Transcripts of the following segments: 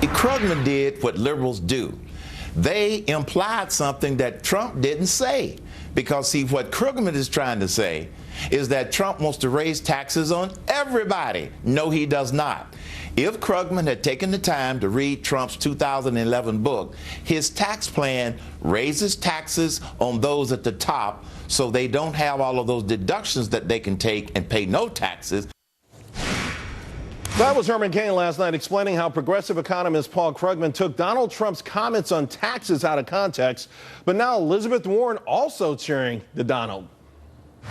Krugman did what liberals do. They implied something that Trump didn't say. Because, see, what Krugman is trying to say is that Trump wants to raise taxes on everybody. No, he does not. If Krugman had taken the time to read Trump's 2011 book, his tax plan raises taxes on those at the top so they don't have all of those deductions that they can take and pay no taxes. That was Herman Cain last night explaining how progressive economist Paul Krugman took Donald Trump's comments on taxes out of context. But now Elizabeth Warren also cheering the Donald.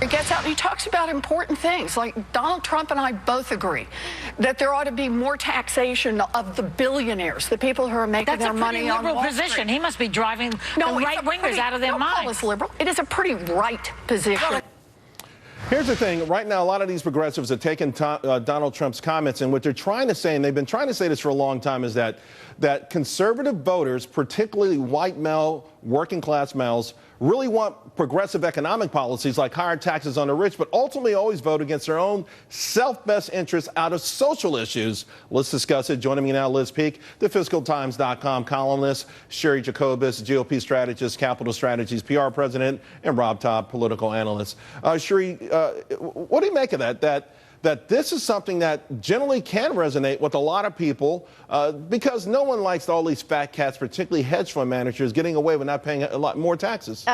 He gets out and he talks about important things, like Donald Trump and I both agree that there ought to be more taxation of the billionaires, the people who are making their money on Wall Street. That's a pretty liberal position. He must be driving the right-wingers out of their minds. Don't call us liberal. It is a pretty right position. Here's the thing. Right now, a lot of these progressives are taking Donald Trump's comments, and what they're trying to say, and they've been trying to say this for a long time, is that conservative voters, particularly white male, working class males, really want progressive economic policies like higher taxes on the rich, but ultimately always vote against their own self-best interests out of social issues. Let's discuss it. Joining me now, Liz Peek, the FiscalTimes.com columnist, Sherry Jacobus, GOP strategist, Capital Strategies PR president, and Rob Todd, political analyst. Sherry, what do you make of that this is something that generally can resonate with a lot of people because no one likes all these fat cats, particularly hedge fund managers, getting away with not paying a lot more taxes?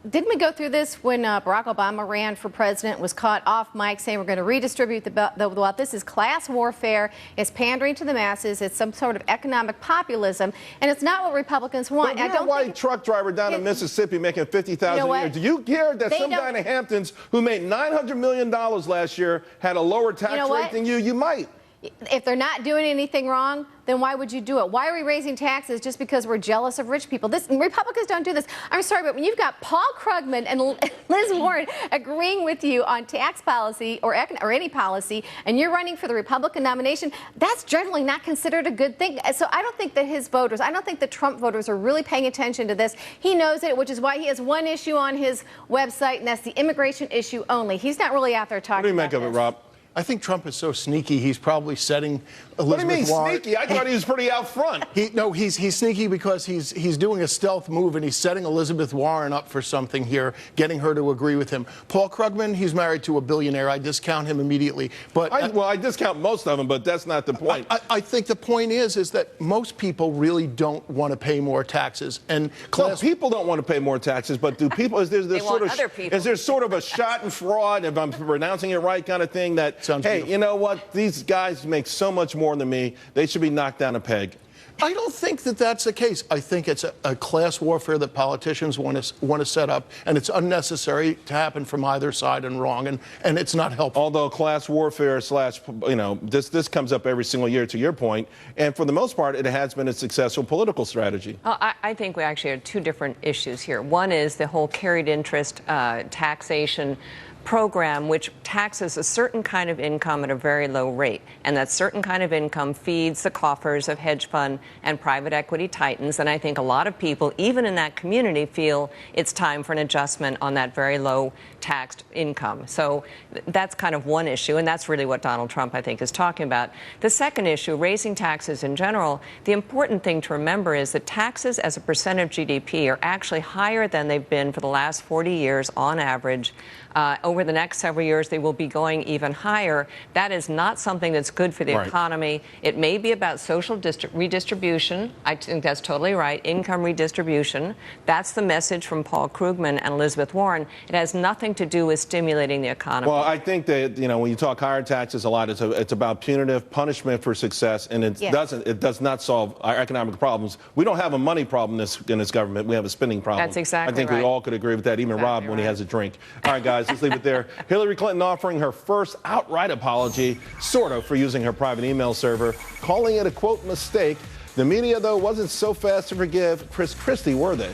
Didn't we go through this when Barack Obama ran for president, was caught off mic saying we're going to redistribute the wealth? This is class warfare. It's pandering to the masses. It's some sort of economic populism, and it's not what Republicans want. But you're a white truck driver down in Mississippi making $50,000 a year. Do you care that some guy in the Hamptons who made $900 million last year had a lower tax rate than you? You might. If they're not doing anything wrong, then why would you do it? Why are we raising taxes just because we're jealous of rich people? Republicans don't do this. I'm sorry, but when you've got Paul Krugman and Liz Warren agreeing with you on tax policy or any policy, and you're running for the Republican nomination, that's generally not considered a good thing. So I don't think that his voters, I don't think the Trump voters are really paying attention to this. He knows it, which is why he has one issue on his website, and that's the immigration issue only. He's not really out there talking about this. What do you make of it, Rob? I think Trump is so sneaky, he's probably setting Elizabeth Warren. What do you mean sneaky? I thought he was pretty out front. He's sneaky because he's doing a stealth move, and he's setting Elizabeth Warren up for something here, getting her to agree with him. Paul Krugman, he's married to a billionaire. I discount him immediately. But I discount most of them, but that's not the point. I think the point is that most people really don't want to pay more taxes. And people don't want to pay more taxes, but do people? Is there sort of a shot and fraud, if I'm pronouncing it right, kind of thing that? Sounds hey, beautiful. You know what? These guys make so much more than me. They should be knocked down a peg. I don't think that that's the case. I think it's a class warfare that politicians want to set up, and it's unnecessary to happen from either side and wrong, and it's not helpful. Although class warfare this comes up every single year, to your point, and for the most part, it has been a successful political strategy. I think we actually have two different issues here. One is the whole carried interest taxation program, which taxes a certain kind of income at a very low rate. And that certain kind of income feeds the coffers of hedge fund and private equity titans. And I think a lot of people, even in that community, feel it's time for an adjustment on that very low taxed income. So that's kind of one issue. And that's really what Donald Trump, I think, is talking about. The second issue, raising taxes in general, the important thing to remember is that taxes as a percent of GDP are actually higher than they've been for the last 40 years on average. Over the next several years, they will be going even higher. That is not something that's good for the economy. It may be about social redistribution. I think that's totally right. Income redistribution. That's the message from Paul Krugman and Elizabeth Warren. It has nothing to do with stimulating the economy. Well, I think that, when you talk higher taxes a lot, it's about punitive punishment for success, and it does not solve our economic problems. We don't have a money problem in this government. We have a spending problem. That's exactly right. I think we all could agree with that, even Rob when he has a drink. All right, guys. Let's leave it there. Hillary Clinton offering her first outright apology, sort of, for using her private email server, calling it a, quote, mistake. The media, though, wasn't so fast to forgive Chris Christie, were they?